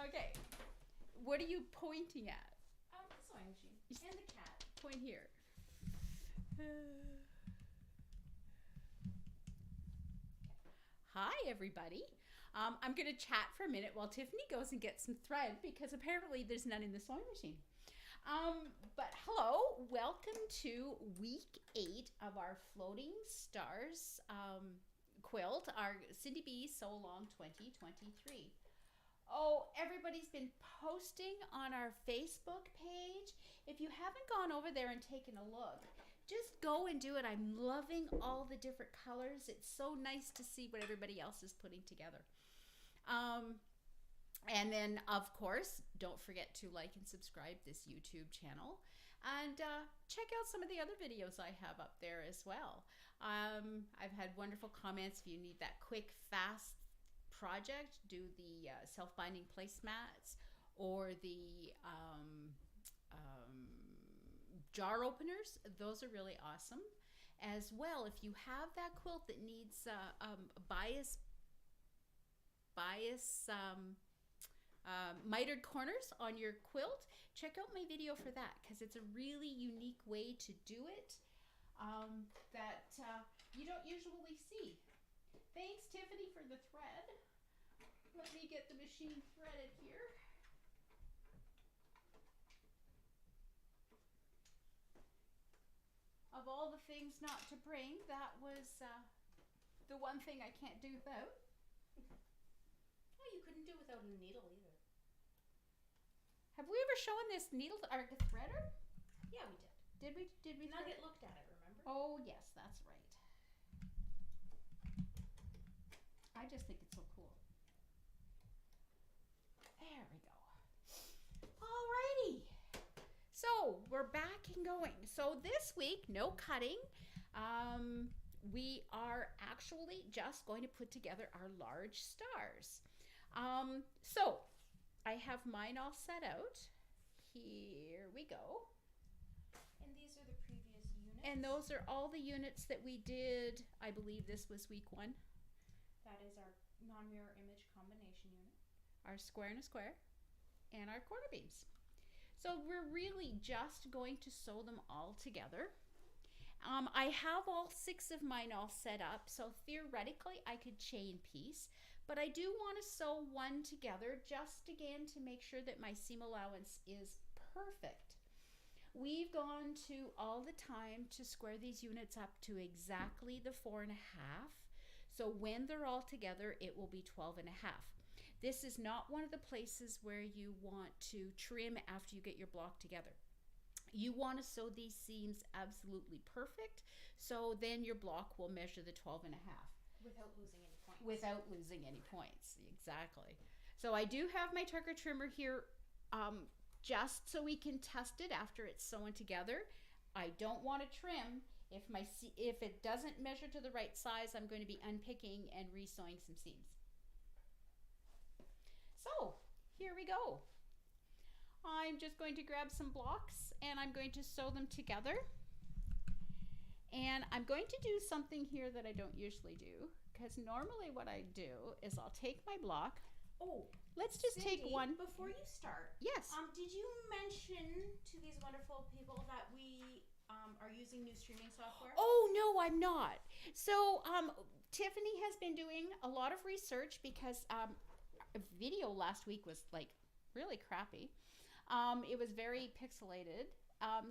Okay. What are you pointing at? The sewing machine. And the cat. Point here. Hi, everybody. I'm going to chat for a minute while Tiffany goes and gets some thread because apparently there's none in the sewing machine. But hello, welcome to week 8 of our Floating Stars quilt, our Cindy B Sew Along 2023. Oh, everybody's been posting on our Facebook page. If you haven't gone over there and taken a look, just go and do it. I'm loving all the different colors. It's so nice to see what everybody else is putting together. And then, of course, don't forget to like and subscribe this YouTube channel. And check out some of the other videos I have up there as well. I've had wonderful comments. If you need that quick, fast project, do the self-binding placemats or the jar openers. Those are really awesome. As well, if you have that quilt that needs bias mitered corners on your quilt, check out my video for that because it's a really unique way to do it that you don't usually see. Thanks, Tiffany, for the thread. Let me get the machine threaded here. Of all the things not to bring, that was the one thing I can't do without. Oh, you couldn't do without a needle either. Have we ever shown this needle or threader? Yeah, we did. Did we? Nugget looked at it, remember? Oh, yes, that's right. I just think it's so cool. There we go. Alrighty. So we're back and going. So this week, no cutting. We are actually just going to put together our large stars. So I have mine all set out. Here we go. And these are the previous units. And those are all the units that we did. I believe this was week 1. That is our non-mirror image combination unit. Our square and a square, and our corner beams. So we're really just going to sew them all together. I have all 6 of mine all set up, so theoretically I could chain piece, but I do want to sew one together just again to make sure that my seam allowance is perfect. We've gone to all the time to square these units up to exactly the 4.5. So when they're all together, it will be 12.5. This is not one of the places where you want to trim after you get your block together. You want to sew these seams absolutely perfect, so then your block will measure the 12.5. Without losing any points. Without losing any points, exactly. So I do have my tucker trimmer here just so we can test it after it's sewn together. I don't want to trim. If it doesn't measure to the right size, I'm going to be unpicking and re-sewing some seams. So here we go. I'm just going to grab some blocks and I'm going to sew them together. And I'm going to do something here that I don't usually do, because normally what I do is I'll take my block. Oh, let's just Cindy, take one. Before you start, yes. Did you mention to these wonderful people that we are using new streaming software? Oh, no, I'm not. So Tiffany has been doing a lot of research because video last week was like really crappy. It was very pixelated.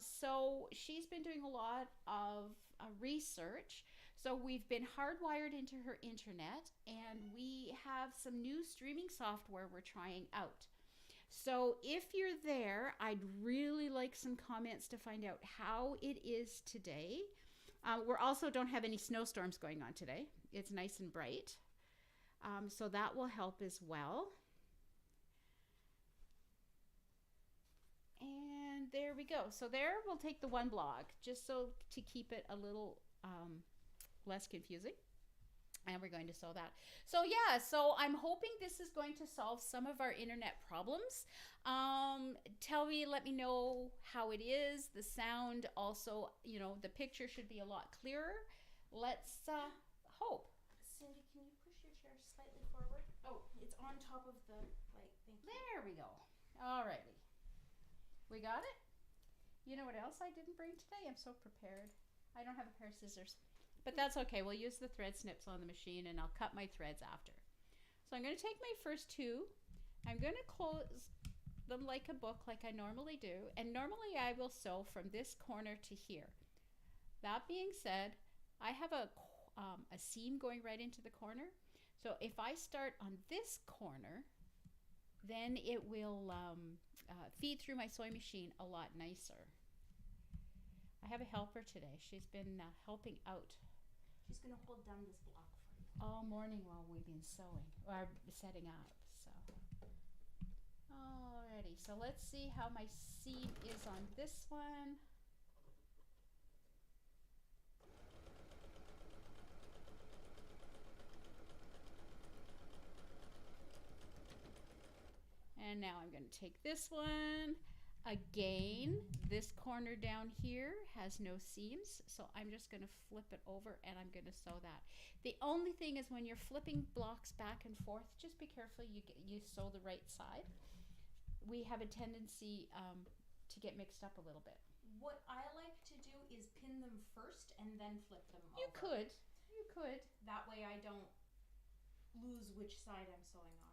So she's been doing a lot of research. So we've been hardwired into her internet, and we have some new streaming software we're trying out. So if you're there, I'd really like some comments to find out how it is today. We also don't have any snowstorms going on today. It's nice and bright. So that will help as well. And there we go. So there we'll take the one block just so to keep it a little less confusing. And we're going to sew that. So yeah, so I'm hoping this is going to solve some of our internet problems. Let me know how it is. The sound also, the picture should be a lot clearer. Let's hope. Cindy, can you push your chair slightly forward? Oh, it's on top of the light. Thank you. There we go. Alrighty. We got it? You know what else I didn't bring today? I'm so prepared. I don't have a pair of scissors. But that's okay. We'll use the thread snips on the machine and I'll cut my threads after. So I'm going to take my first two. I'm going to close them like a book like I normally do. And normally I will sew from this corner to here. That being said, I have a seam going right into the corner. So if I start on this corner, then it will feed through my sewing machine a lot nicer. I have a helper today. She's been helping out. She's going to hold down this block for you. All morning while we've been sewing, or setting up, so. Alrighty, so let's see how my seam is on this one. And now I'm going to take this one. Again, this corner down here has no seams, so I'm just going to flip it over and I'm going to sew that. The only thing is when you're flipping blocks back and forth, just be careful you sew the right side. We have a tendency to get mixed up a little bit. What I like to do is pin them first and then flip them over. You could. That way I don't lose which side I'm sewing on.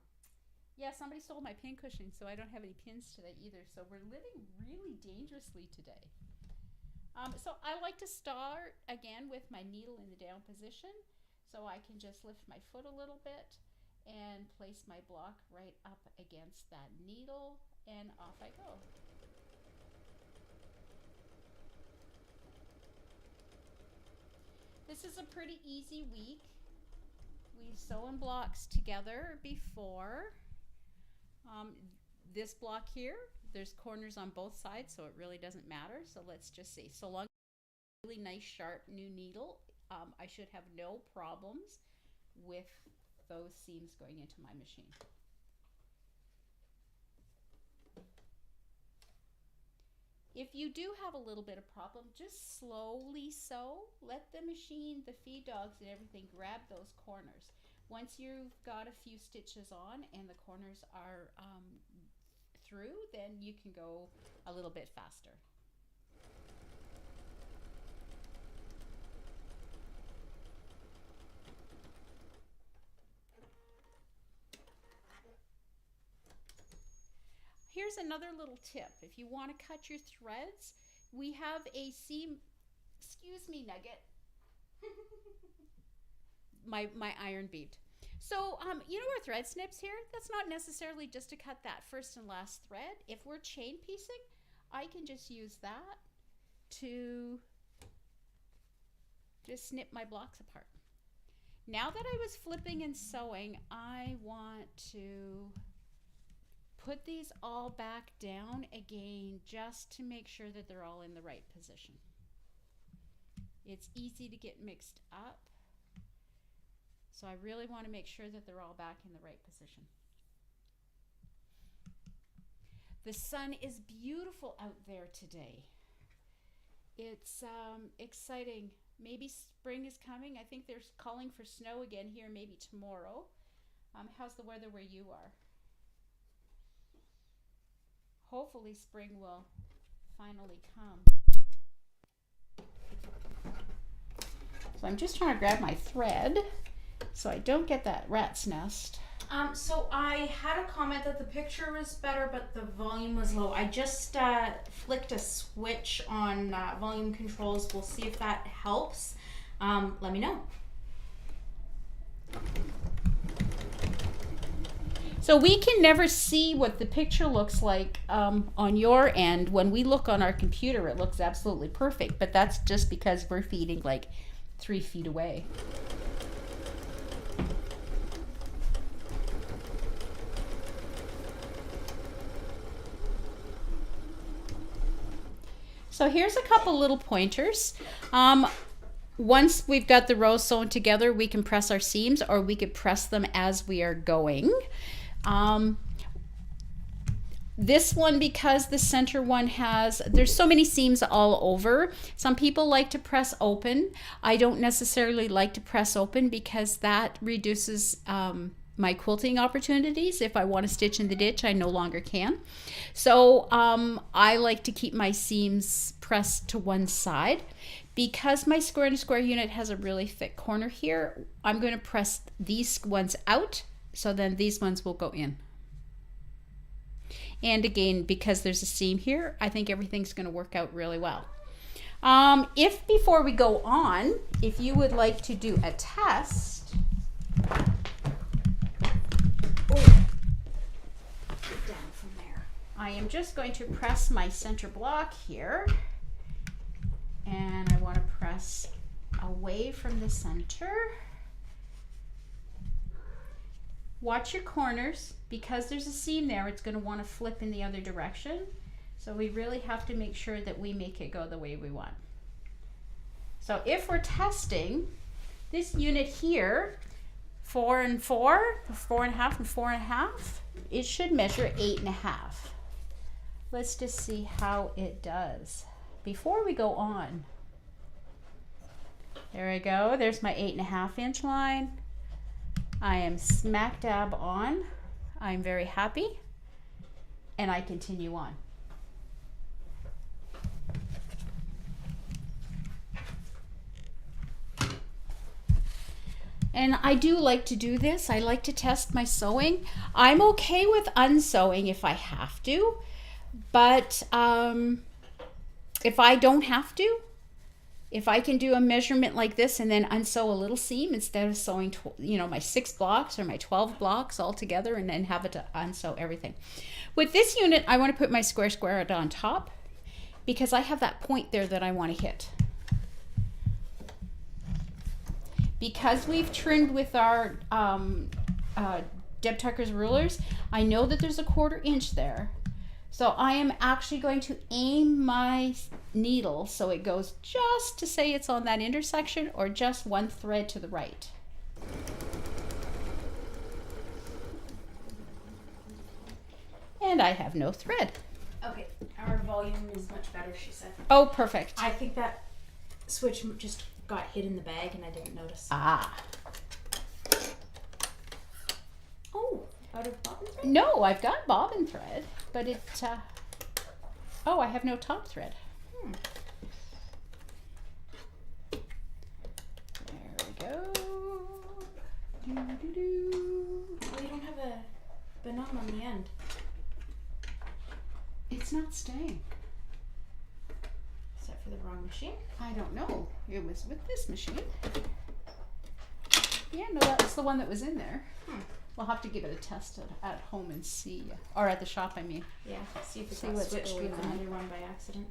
Yeah, somebody stole my pin cushion, so I don't have any pins today either. So we're living really dangerously today. So I like to start again with my needle in the down position. So I can just lift my foot a little bit and place my block right up against that needle, and off I go. This is a pretty easy week. We sew in blocks together before. This block here, there's corners on both sides, so it really doesn't matter. So let's just see. So long as it's a really nice sharp new needle, I should have no problems with those seams going into my machine. If you do have a little bit of problem, just slowly sew. Let the machine, the feed dogs and everything grab those corners. Once you've got a few stitches on and the corners are through, then you can go a little bit faster. Here's another little tip. If you want to cut your threads, we have a seam, excuse me, Nugget, my iron bead. So, you know our thread snips here? That's not necessarily just to cut that first and last thread. If we're chain piecing, I can just use that to just snip my blocks apart. Now that I was flipping and sewing, I want to put these all back down again just to make sure that they're all in the right position. It's easy to get mixed up. So I really want to make sure that they're all back in the right position. The sun is beautiful out there today. It's exciting. Maybe spring is coming. I think they're calling for snow again here maybe tomorrow. How's the weather where you are? Hopefully spring will finally come. So I'm just trying to grab my thread so I don't get that rat's nest. So I had a comment that the picture was better, but the volume was low. I just flicked a switch on volume controls. We'll see if that helps. Let me know. So we can never see what the picture looks like on your end. When we look on our computer, it looks absolutely perfect, but that's just because we're feeding like 3 feet away. So here's a couple little pointers. Once we've got the rows sewn together, we can press our seams, or we could press them as we are going. This one, because the center one there's so many seams all over. Some people like to press open. I don't necessarily like to press open because that reduces my quilting opportunities. If I want to stitch in the ditch, I no longer can. So I like to keep my seams pressed to one side. Because my square and square unit has a really thick corner here, I'm going to press these ones out, so then these ones will go in. And again, because there's a seam here, I think everything's going to work out really well. If before we go on, if you would like to do a test, get down from there. I am just going to press my center block here, and I want to press away from the center. Watch your corners. Because there's a seam there, it's going to want to flip in the other direction. So we really have to make sure that we make it go the way we want. So if we're testing this unit here, 4 and 4, 4.5 and 4.5, it should measure 8.5. Let's just see how it does. Before we go on, there we go. There's my 8.5 inch line. I am smack dab on. I'm very happy, and I continue on. And I do like to do this. I like to test my sewing. I'm okay with unsewing if I have to, but if I don't have to, if I can do a measurement like this and then unsew a little seam instead of sewing, my 6 blocks or my 12 blocks all together and then have it to unsew everything. With this unit, I want to put my square on top because I have that point there that I want to hit. Because we've trimmed with our Deb Tucker's rulers, I know that there's a 1/4 inch there. So I am actually going to aim my needle so it goes just to say it's on that intersection or just one thread to the right. And I have no thread. Okay, our volume is much better, she said. Oh, perfect. I think that switch just got hid in the bag and I didn't notice. Ah. Oh, out of bobbin thread? No, I've got bobbin thread, but it, oh, I have no top thread. There we go. Well, you don't have a banana on the end. It's not staying. Is that for the wrong machine? I don't know. It was with this machine. Yeah, no, that's the one that was in there. We'll have to give it a test at home and see, or at the shop, I mean. Yeah, see if it See got what's switched going with on. another one by accident.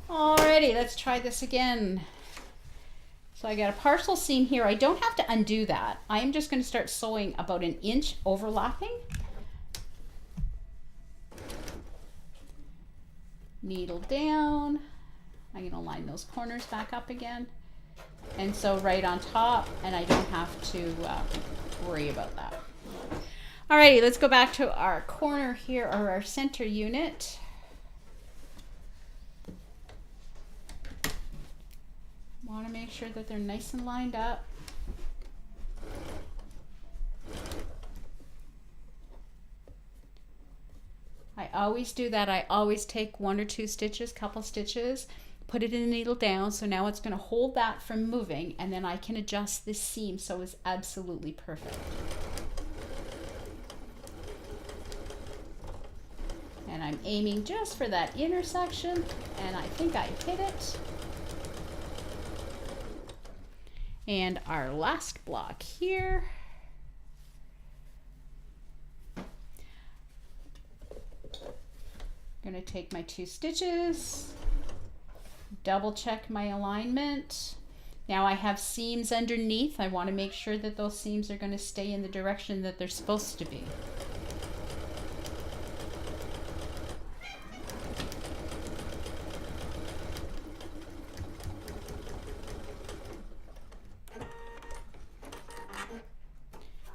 Alrighty, let's try this again. So I got a partial seam here. I don't have to undo that. I am just going to start sewing about 1 inch overlapping. Needle down. I'm going to line those corners back up again. And sew right on top, and I don't have to worry about that. Alrighty, let's go back to our corner here, or our center unit. Want to make sure that they're nice and lined up. I always do that. I always take 1 or 2 stitches, couple stitches, put it in the needle down. So now it's going to hold that from moving, and then I can adjust this seam so it's absolutely perfect. And I'm aiming just for that intersection, and I think I hit it. And our last block here. I'm going to take my 2 stitches, double check my alignment. Now I have seams underneath. I want to make sure that those seams are going to stay in the direction that they're supposed to be.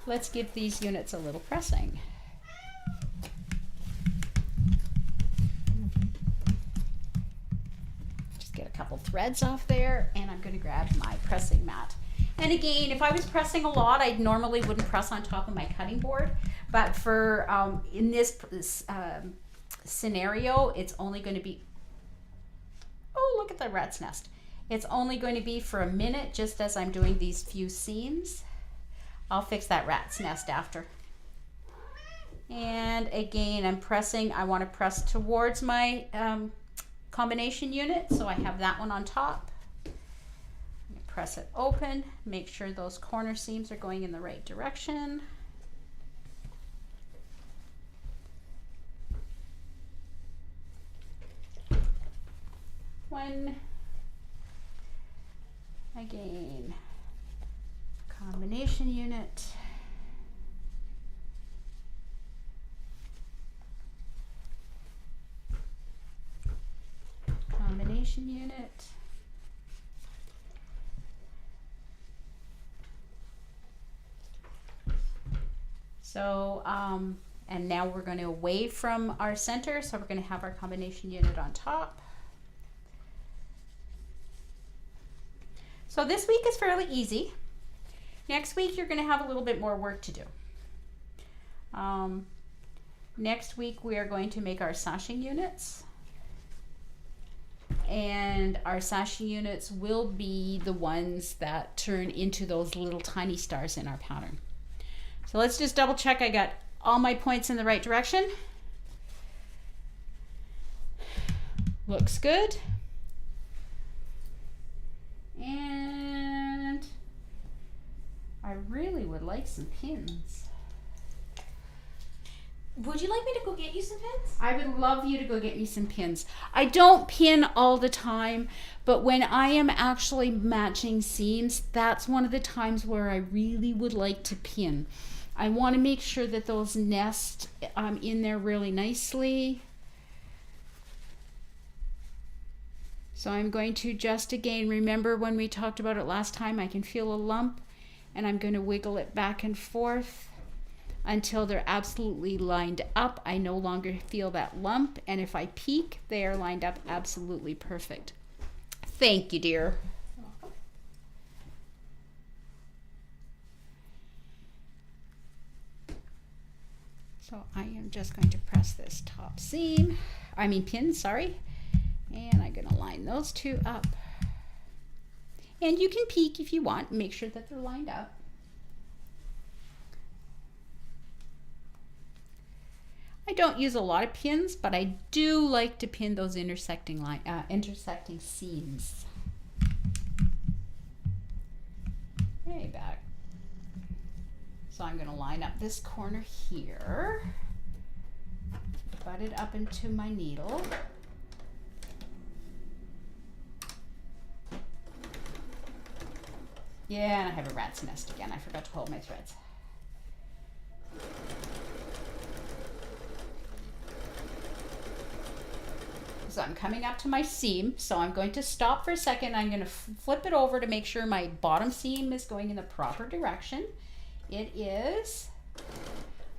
Let's give these units a little pressing. couple threads off there, and I'm going to grab my pressing mat. And again, if I was pressing a lot, I normally wouldn't press on top of my cutting board. But for in this scenario, it's only going to be, oh, look at the rat's nest. It's only going to be for a minute, just as I'm doing these few seams. I'll fix that rat's nest after. And again, I'm pressing, I want to press towards my combination unit, so I have that one on top. Press it open, make sure those corner seams are going in the right direction. One, again, combination unit. Combination unit. So, and now we're going to away from our center, so we're going to have our combination unit on top. So this week is fairly easy. Next week, you're going to have a little bit more work to do. Next week, we are going to make our sashing units. And our sashing units will be the ones that turn into those little tiny stars in our pattern. So let's just double check I got all my points in the right direction. Looks good. And I really would like some pins. Would you like me to go get you some pins? I would love you to go get me some pins. I don't pin all the time, but when I am actually matching seams, that's one of the times where I really would like to pin. I want to make sure that those nest in there really nicely. So I'm going to just again, remember when we talked about it last time, I can feel a lump and I'm going to wiggle it back and forth until they're absolutely lined up. I no longer feel that lump, and if I peek, they are lined up absolutely perfect. Thank you, dear. So I am just going to press this top seam, pin, sorry, and I'm going to line those two up. And you can peek if you want, make sure that they're lined up. I don't use a lot of pins, but I do like to pin those intersecting seams. Okay, back. So I'm going to line up this corner here, butt it up into my needle. Yeah, and I have a rat's nest again. I forgot to hold my threads. So I'm coming up to my seam, so I'm going to stop for a second. I'm going to flip it over to make sure my bottom seam is going in the proper direction. It is.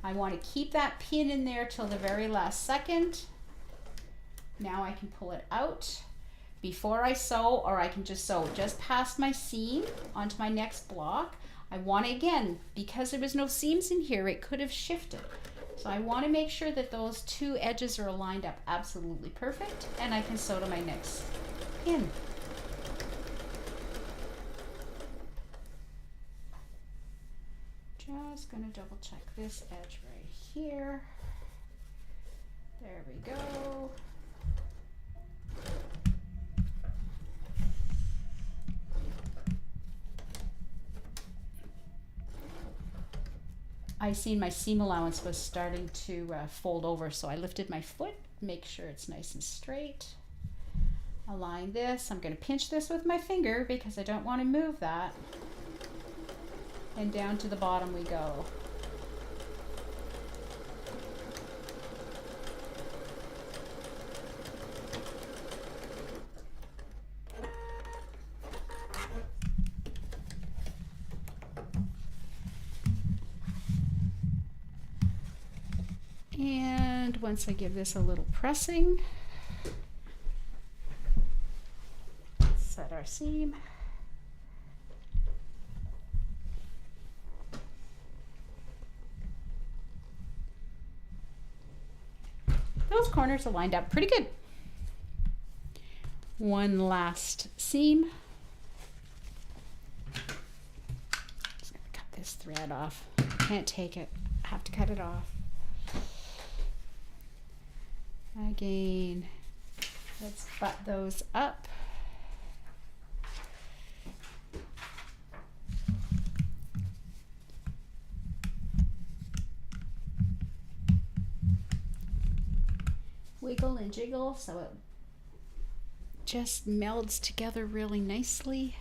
I want to keep that pin in there till the very last second. Now I can pull it out before I sew, or I can just sew just past my seam onto my next block. I want to, again, because there was no seams in here, it could have shifted. So I want to make sure that those two edges are lined up absolutely perfect, and I can sew to my next pin. Just going to double check this edge right here. There we go. I seen my seam allowance was starting to fold over, so I lifted my foot, make sure it's nice and straight. Align this. I'm going to pinch this with my finger because I don't want to move that. And down to the bottom we go. And once I give this a little pressing, our seam. Those corners are lined up pretty good. One last seam. Just gonna cut this thread off. Can't take it. I have to cut it off. Again, let's butt those up. Wiggle and jiggle so it just melds together really nicely.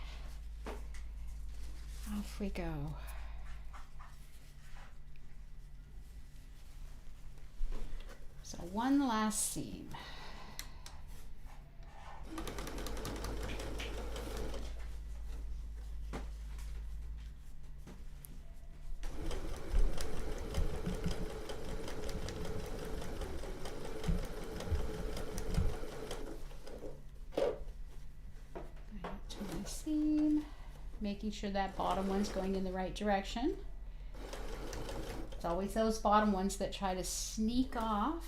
Off we go. So one last seam. Seam, making sure that bottom one's going in the right direction. It's always those bottom ones that try to sneak off.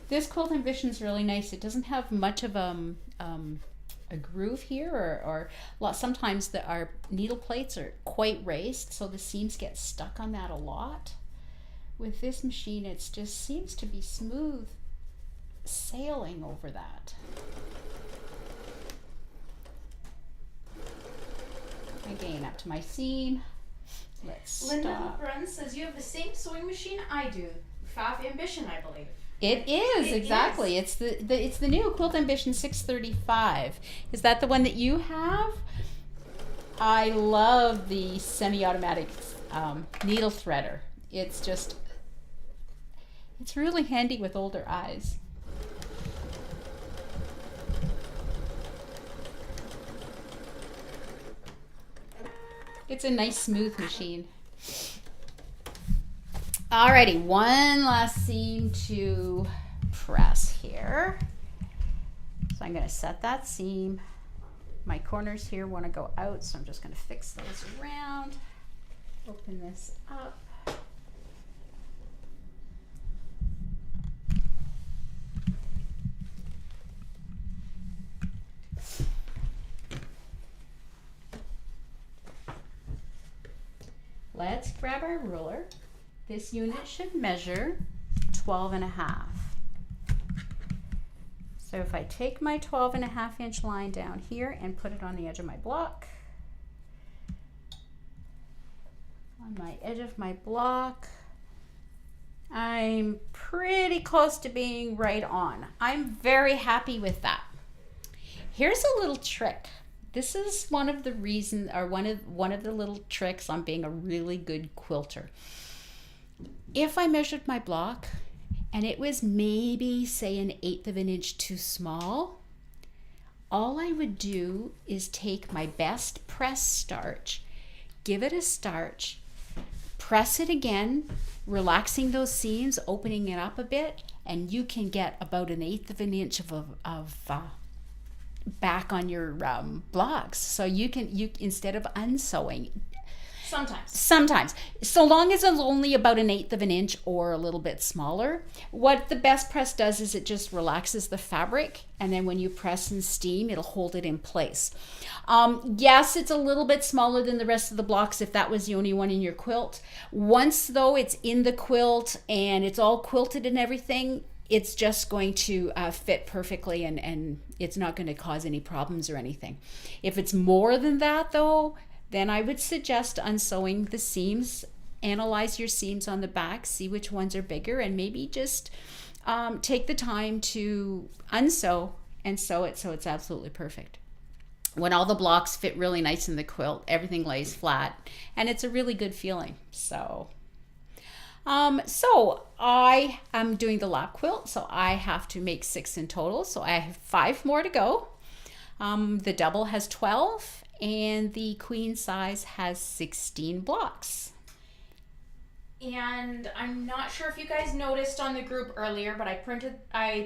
This quilt ambition is really nice. It doesn't have much of a groove here, or sometimes our needle plates are quite raised, so the seams get stuck on that a lot. With this machine, it just seems to be smooth sailing over that. Again, up to my seam. Let's Linda stop. Brun says you have the same sewing machine I do. Fab Ambition, I believe. It is, exactly. Is. It's the new Quilt Ambition 635. Is that the one that you have? I love the semi-automatic needle threader. It's really handy with older eyes. It's a nice smooth machine. Alrighty, one last seam to press here. So I'm going to set that seam. My corners here want to go out, so I'm just going to fix those around. Open this up. Let's grab our ruler. This unit should measure 12.5. So if I take my 12.5 inch line down here and put it on the edge of my block, on my edge of my block, I'm pretty close to being right on. I'm very happy with that. Here's a little trick. This is one of the reasons, or one of the little tricks on being a really good quilter. If I measured my block and it was maybe, say, 1/8 of an inch too small, all I would do is take my best press starch, give it a starch, press it again, relaxing those seams, opening it up a bit, and you can get about 1/8 of an inch of back on your blocks. So you instead of unsewing, sometimes so long as it's only about 1/8 of an inch or a little bit smaller, what the best press does is it just relaxes the fabric, and then when you press and steam, it'll hold it in place. Yes, it's a little bit smaller than the rest of the blocks if that was the only one in your quilt. Once though it's in the quilt and it's all quilted and everything, it's just going to fit perfectly, and it's not going to cause any problems or anything. If it's more than that though, then I would suggest unsewing the seams. Analyze your seams on the back, see which ones are bigger, and maybe just take the time to unsew and sew it so it's absolutely perfect. When all the blocks fit really nice in the quilt, everything lays flat, and it's a really good feeling. So I am doing the lap quilt, so I have to make 6 in total. So I have 5 more to go. The double has 12 and the queen size has 16 blocks. And I'm not sure if you guys noticed on the group earlier, but I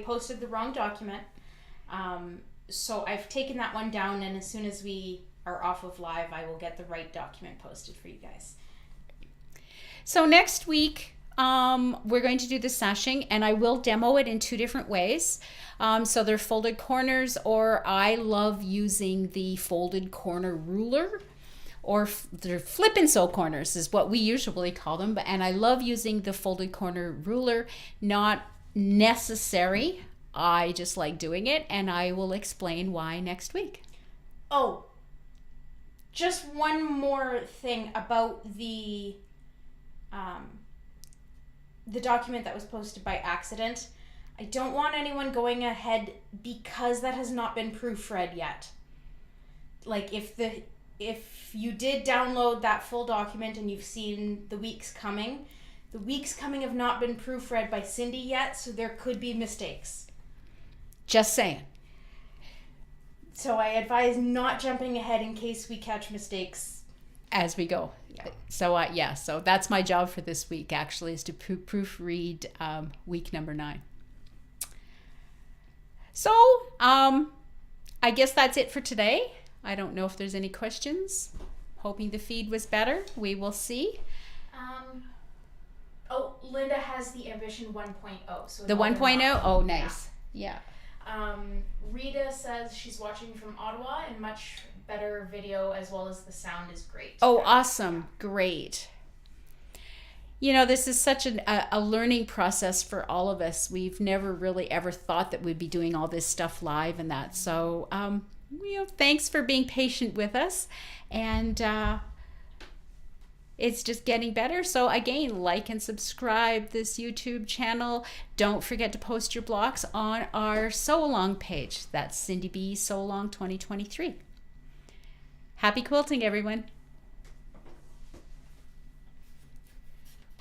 posted the wrong document. So I've taken that one down, and as soon as we are off of live, I will get the right document posted for you guys. So next week, we're going to do the sashing, and I will demo it in 2 different ways. So they're folded corners, or I love using the folded corner ruler, or they're flip and sew corners is what we usually call them. And I love using the folded corner ruler. Not necessary. I just like doing it, and I will explain why next week. Oh, just one more thing about the document that was posted by accident. I don't want anyone going ahead because that has not been proofread yet. Like if you did download that full document and you've seen the weeks coming have not been proofread by Cindy yet, so there could be mistakes. Just saying. So I advise not jumping ahead in case we catch mistakes as we go. Yeah. So that's my job for this week, actually, is to proofread week number 9. So I guess that's it for today. I don't know if there's any questions. Hoping the feed was better. We will see. Linda has the Ambition 1.0. So the 1.0? Oh, nice. Yeah. Rita says she's watching from Ottawa, and much better video as well as the sound is great. Oh, awesome. Great. You know, this is such a learning process for all of us. We've never really ever thought that we'd be doing all this stuff live and that. So, thanks for being patient with us. And it's just getting better. So again, like and subscribe this YouTube channel. Don't forget to post your blocks on our Sew Along page. That's Cindy B Sew Along 2023. Happy quilting, everyone.